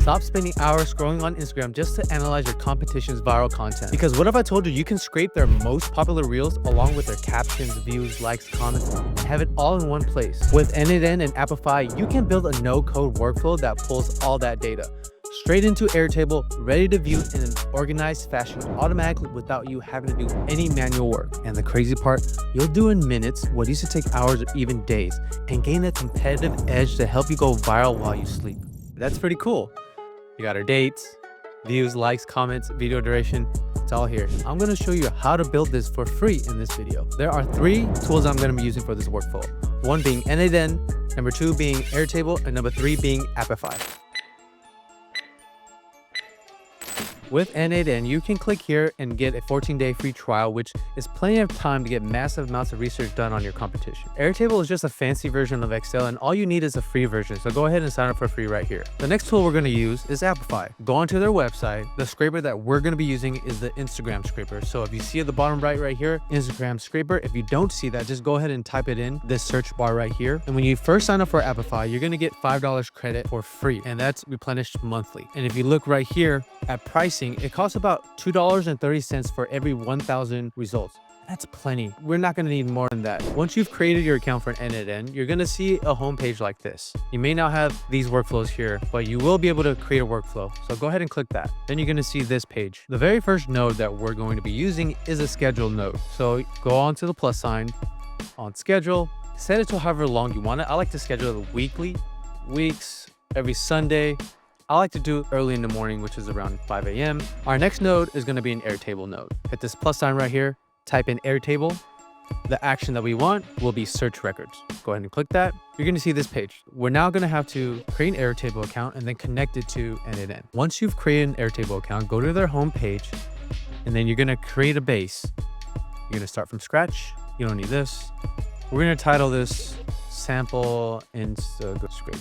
Stop spending hours scrolling on Instagram just to analyze your competition's viral content. Because what if I told you you can scrape their most popular reels along with their captions, views, likes, comments, and have it all in one place? With N8N and Appify, you can build a no-code workflow that pulls all that data straight into Airtable, ready to view in an organized fashion automatically without you having to do any manual work. And the crazy part, you'll do in minutes what used to take hours or even days, and gain a competitive edge to help you go viral while you sleep. That's pretty cool. You got our dates, views, likes, comments, video duration. It's all here. I'm going to show you how to build this for free in this video. There are 3 tools I'm going to be using for this workflow. One being N8N, number 2 being Airtable, and number 3 being Appify. With N8N, you can click here and get a 14-day free trial, which is plenty of time to get massive amounts of research done on your competition. Airtable is just a fancy version of Excel, and all you need is a free version, so go ahead and sign up for free right here. The next tool we're going to use is Appify. Go onto their website. The scraper that we're going to be using is the Instagram scraper. So if you see at the bottom right here, Instagram scraper, if you don't see that, just go ahead and type it in this search bar right here. And when you first sign up for Appify, you're going to get $5 credit for free, and that's replenished monthly. And if you look right here at pricing, it costs about $2.30 for every 1,000 results. That's plenty. We're not going to need more than that. Once you've created your account for N8N, you're going to see a homepage like this. You may not have these workflows here, but you will be able to create a workflow. So go ahead and click that. Then you're going to see this page. The very first node that we're going to be using is a schedule node. So go on to the plus sign on schedule, set it to however long you want it. I like to schedule it weekly, weeks, every Sunday. I like to do it early in the morning, which is around 5 a.m. Our next node is going to be an Airtable node. Hit this plus sign right here, type in Airtable. The action that we want will be search records. Go ahead and click that. You're going to see this page. We're now going to have to create an Airtable account and then connect it to N8N. Once you've created an Airtable account, go to their home page, and then you're going to create a base. You're going to start from scratch. You don't need this. We're going to title this Sample Instagram Scrape.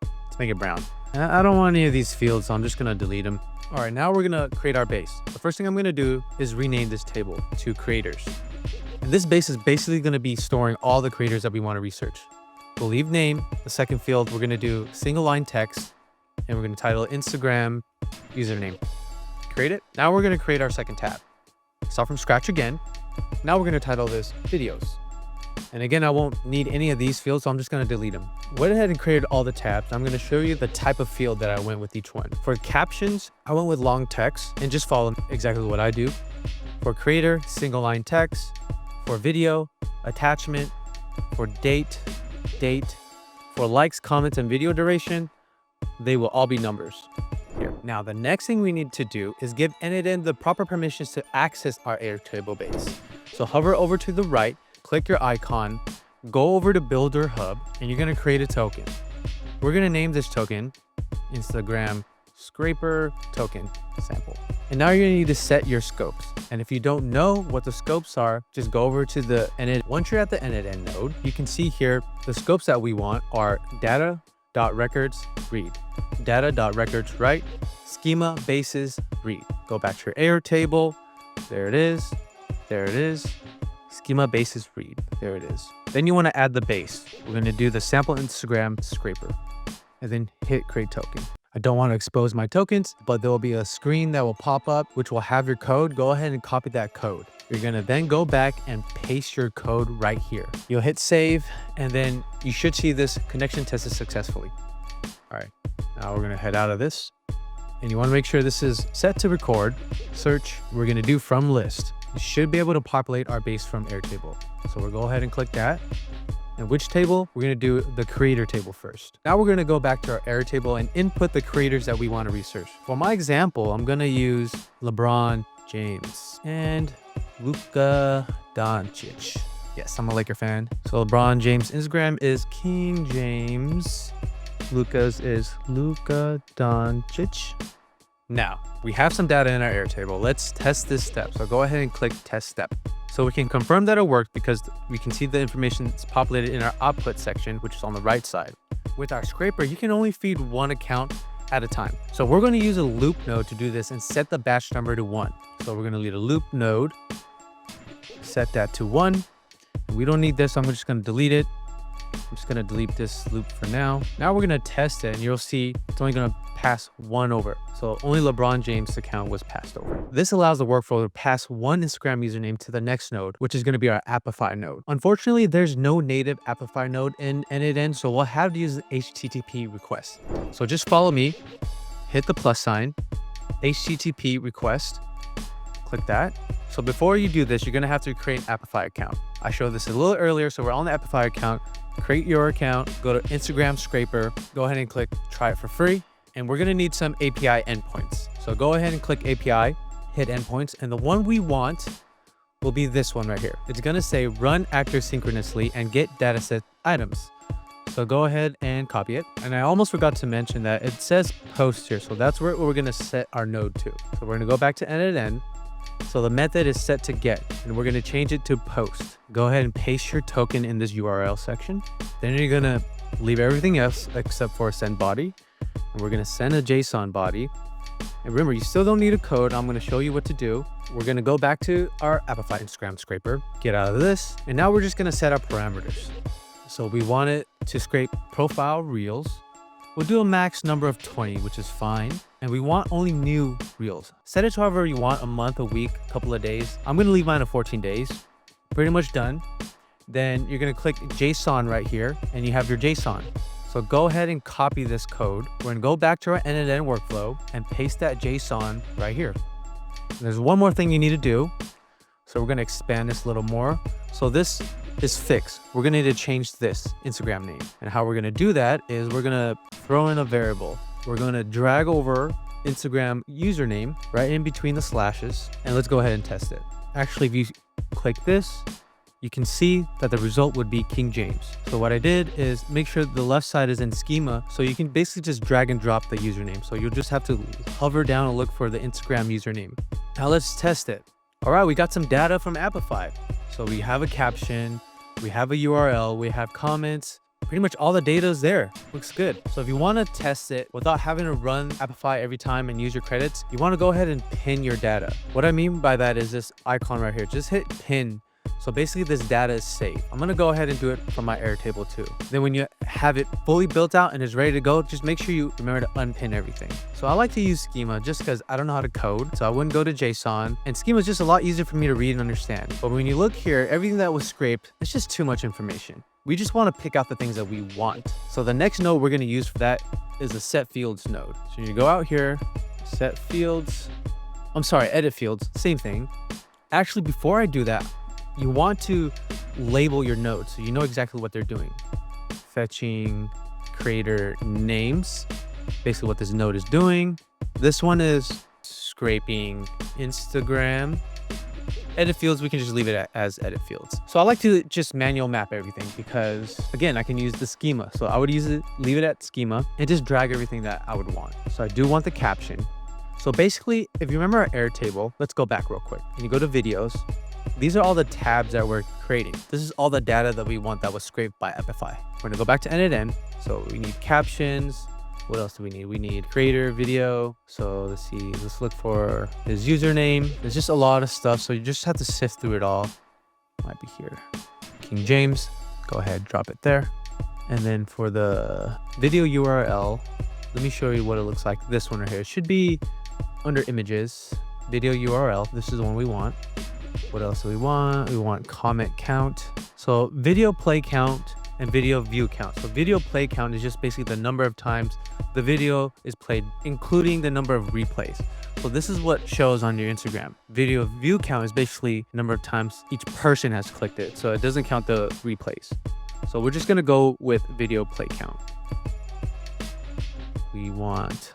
Let's make it brown. I don't want any of these fields, so I'm just going to delete them. All right, now we're going to create our base. The first thing I'm going to do is rename this table to creators. And this base is basically going to be storing all the creators that we want to research. We'll leave name. The second field, we're going to do single line text, and we're going to title Instagram username. Create it. Now we're going to create our second tab. Start from scratch again. Now we're going to title this videos. And again, I won't need any of these fields, so I'm just going to delete them. Went ahead and created all the tabs. I'm going to show you the type of field that I went with each one. For captions, I went with long text and just follow exactly what I do. For creator, single line text. For video, attachment. For date. For likes, comments, and video duration, they will all be numbers here. Now, the next thing we need to do is give N8N the proper permissions to access our Airtable base. So hover over to the right, click your icon, go over to Builder Hub, and you're going to create a token. We're going to name this token Instagram Scraper Token Sample. And now you're going to need to set your scopes. And if you don't know what the scopes are, just go over to the N8N. Once you're at the N8N node, you can see here the scopes that we want are data.records read, data.records write, schema bases read. Go back to your Airtable. There it is. There it is. Schema basis read. There it is. Then you want to add the base. We're going to do the sample Instagram scraper and then hit create token. I don't want to expose my tokens, but there will be a screen that will pop up, which will have your code. Go ahead and copy that code. You're going to then go back and paste your code right here. You'll hit save, and then you should see this connection tested successfully. All right, now we're going to head out of this, and you want to make sure this is set to record. Search, we're going to do from list. You should be able to populate our base from Airtable. So we'll go ahead and click that. And which table? We're going to do the creator table first. Now we're going to go back to our Airtable and input the creators that we want to research. For my example, I'm going to use LeBron James and Luka Doncic. Yes, I'm a Laker fan. So LeBron James' Instagram is King James. Luka's is Luka Doncic. Now, we have some data in our Airtable. Let's test this step. So go ahead and click test step. So we can confirm that it worked because we can see the information that's populated in our output section, which is on the right side. With our scraper, you can only feed one account at a time. So we're going to use a loop node to do this and set the batch number to 1. So we're going to leave a loop node, set that to 1. We don't need this, so I'm just going to delete it. I'm just gonna delete this loop for now. Now we're gonna test it, and you'll see it's only gonna pass one over. So only LeBron James' account was passed over. This allows the workflow to pass one Instagram username to the next node, which is gonna be our Appify node. Unfortunately, there's no native Appify node in n8n, so we'll have to use the HTTP request. So just follow me, hit the plus sign, HTTP request, click that. So before you do this, you're gonna have to create an Appify account. I showed this a little earlier, so we're on the Appify account. Create your account, go to Instagram scraper, go ahead and click try it for free. And we're gonna need some API endpoints. So go ahead and click API, hit endpoints, and the one we want will be this one right here. It's gonna say run actors synchronously and get dataset items. So go ahead and copy it. And I almost forgot to mention that it says post here. So that's where we're gonna set our node to. So we're gonna go back to n8n. So the method is set to get, and we're gonna change it to post. Go ahead and paste your token in this URL section. Then you're gonna leave everything else except for send body. And we're gonna send a JSON body. And remember, you still don't need a code. I'm gonna show you what to do. We're gonna go back to our Appify Instagram scraper, get out of this. And now we're just gonna set our parameters. So we want it to scrape profile reels. We'll do a max number of 20, which is fine. And we want only new reels. Set it to however you want, a month, a week, a couple of days. I'm gonna leave mine at 14 days. Pretty much done. Then you're gonna click JSON right here and you have your JSON. So go ahead and copy this code. We're gonna go back to our n8n workflow and paste that JSON right here. And there's one more thing you need to do. So we're gonna expand this a little more. So this is fixed. We're gonna need to change this Instagram name. And how we're gonna do that is we're gonna throw in a variable. We're gonna drag over Instagram username right in between the slashes. And let's go ahead and test it. Actually, if you click this, you can see that the result would be King James. So what I did is make sure the left side is in schema. So you can basically just drag and drop the username. So you'll just have to hover down and look for the Instagram username. Now let's test it. All right, we got some data from Appify. So we have a caption, we have a URL, we have comments. Pretty much all the data is there. Looks good. So if you want to test it without having to run Appify every time and use your credits, you want to go ahead and pin your data. What I mean by that is this icon right here. Just hit pin. So basically this data is saved. I'm gonna go ahead and do it from my Airtable too. Then when you have it fully built out and is ready to go, just make sure you remember to unpin everything. So I like to use schema just because I don't know how to code. So I wouldn't go to JSON, and schema is just a lot easier for me to read and understand. But when you look here, everything that was scraped, it's just too much information. We just want to pick out the things that we want. So the next node we're gonna use for that is the set fields node. So you go out here, set fields, edit fields, same thing. Actually, before I do that, you want to label your nodes so you know exactly what they're doing. Fetching creator names, basically what this node is doing. This one is scraping Instagram. Edit fields, we can just leave it as edit fields. So I like to just manual map everything because, again, I can use the schema. So I would leave it at schema and just drag everything that I would want. So I do want the caption. So basically, if you remember our Airtable, let's go back real quick. And you go to videos. These are all the tabs that we're creating. This is all the data that we want that was scraped by Appify. We're gonna go back to n8n. So we need captions. What else do we need? We need creator, video. So let's see, let's look for his username. There's just a lot of stuff. So you just have to sift through it all. Might be here. King James, go ahead, drop it there. And then for the video URL, let me show you what it looks like. This one right here. It should be under images, video URL. This is the one we want. What else do we want? We want comment count. So video play count and video view count. So video play count is just basically the number of times the video is played, including the number of replays. So this is what shows on your Instagram. Video view count is basically the number of times each person has clicked it. So it doesn't count the replays. So we're just gonna go with video play count. We want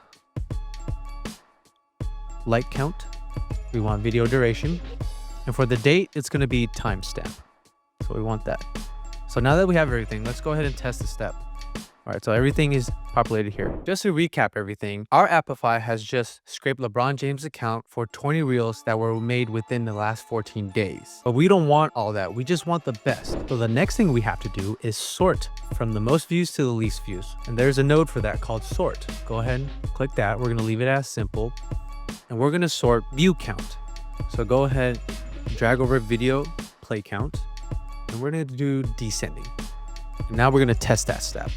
like count. We want video duration. And for the date, it's going to be timestamp. So we want that. So now that we have everything, let's go ahead and test the step. All right, so everything is populated here. Just to recap everything, our Appify has just scraped LeBron James' account for 20 reels that were made within the last 14 days. But we don't want all that. We just want the best. So the next thing we have to do is sort from the most views to the least views. And there's a node for that called sort. Go ahead and click that. We're going to leave it as simple. And we're going to sort view count. So go ahead, drag over video play count, and we're going to do descending. Now we're going to test that step.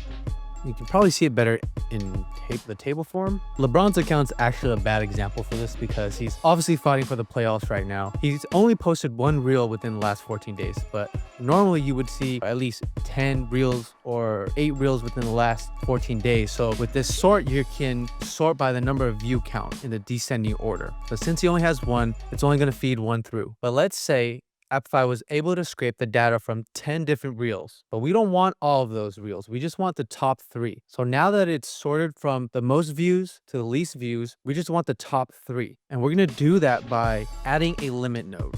You can probably see it better in the table form. LeBron's account's actually a bad example for this because he's obviously fighting for the playoffs right now. He's only posted 1 reel within the last 14 days, but normally you would see at least 10 reels or 8 reels within the last 14 days. So with this sort, you can sort by the number of view count in the descending order. But since he only has 1, it's only going to feed 1 through. But let's say Appify was able to scrape the data from 10 different reels, but we don't want all of those reels. We just want the top 3. So now that it's sorted from the most views to the least views, we just want the top 3. And we're going to do that by adding a limit node.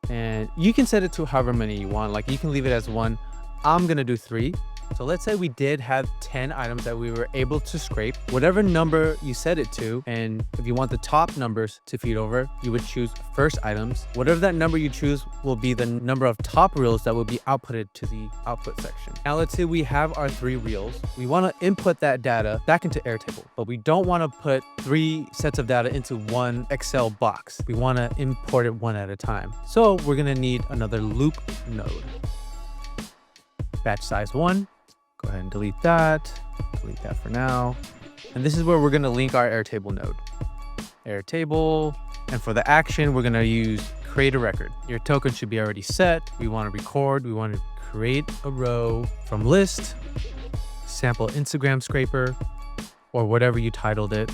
And you can set it to however many you want. Like you can leave it as 1. I'm going to do 3. So let's say we did have 10 items that we were able to scrape. Whatever number you set it to, and if you want the top numbers to feed over, you would choose first items. Whatever that number you choose will be the number of top reels that will be outputted to the output section. Now let's say we have our 3 reels. We want to input that data back into Airtable, but we don't want to put 3 sets of data into one Excel box. We want to import it one at a time. So we're going to need another loop node. Batch size 1. Go ahead and delete that for now. And this is where we're going to link our Airtable node. Airtable. And for the action, we're going to use create a record. Your token should be already set. We want to record. We want to create a row from list, sample Instagram scraper, or whatever you titled it.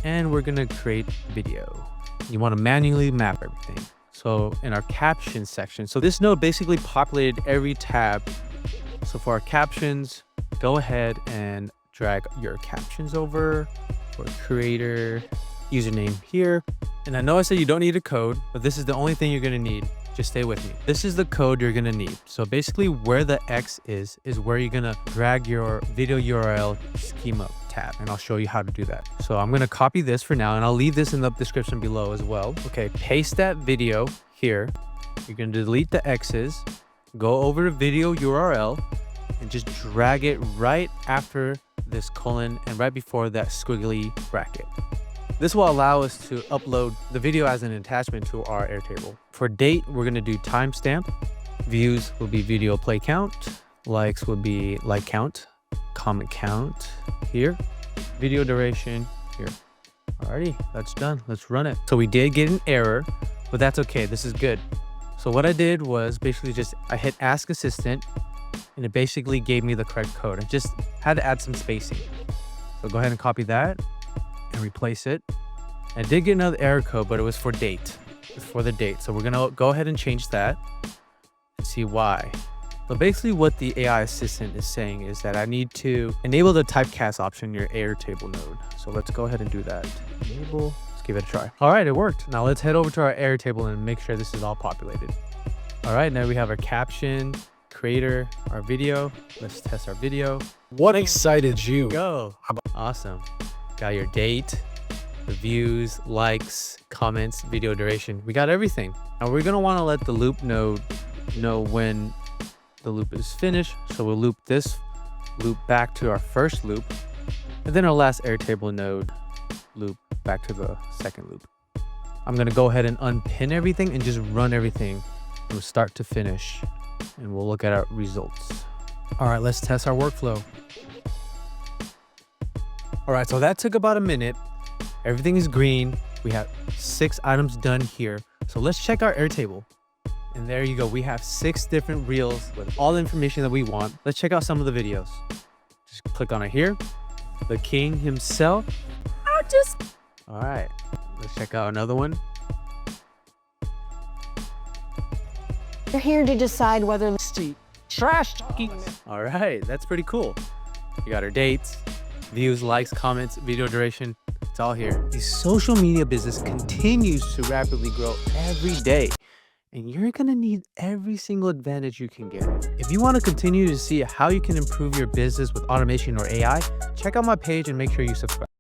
And we're going to create video. You want to manually map everything. So in our caption section, so this node basically populated every tab. So for our captions, go ahead and drag your captions over for creator, username here. And I know I said you don't need a code, but this is the only thing you're going to need. Just stay with me. This is the code you're going to need. So basically where the X is where you're going to drag your video URL schema tab. And I'll show you how to do that. So I'm going to copy this for now, and I'll leave this in the description below as well. Okay, paste that video here. You're going to delete the X's. Go over to video URL and just drag it right after this colon and right before that squiggly bracket. This will allow us to upload the video as an attachment to our Airtable. For date, we're going to do timestamp. Views will be video play count. Likes will be like count. Comment count here. Video duration here. Alrighty, that's done. Let's run it. So we did get an error, but that's okay. This is good. So what I did was basically I hit ask assistant, and it basically gave me the correct code. I just had to add some spacing. So go ahead and copy that and replace it. I did get another error code, but it was for date. It's for the date. So we're going to go ahead and change that and see why. So basically what the AI assistant is saying is that I need to enable the typecast option in your Airtable node. So let's go ahead and do that. Enable. Give it a try. All right, it worked. Now let's head over to our Airtable and make sure this is all populated. All right, now we have our caption, creator, our video. Let's test our video. What excited you? Go. Awesome. Got your date, the views, likes, comments, video duration. We got everything. Now we're going to want to let the loop node know when the loop is finished. So we'll loop this loop back to our first loop, and then our last Airtable node loop back to the second loop. I'm going to go ahead and unpin everything and just run everything from start to finish, and we'll look at our results. All right, let's test our workflow. All right, so that took about a minute. Everything is green. We have 6 items done here. So let's check our Airtable. And there you go. We have 6 different reels with all the information that we want. Let's check out some of the videos. Just click on it here. The king himself. All right, let's check out another one. You're here to decide whether the trash talking. All right, that's pretty cool. You got our dates, views, likes, comments, video duration. It's all here. The social media business continues to rapidly grow every day, and you're gonna need every single advantage you can get. If you want to continue to see how you can improve your business with automation or AI, check out my page and make sure you subscribe.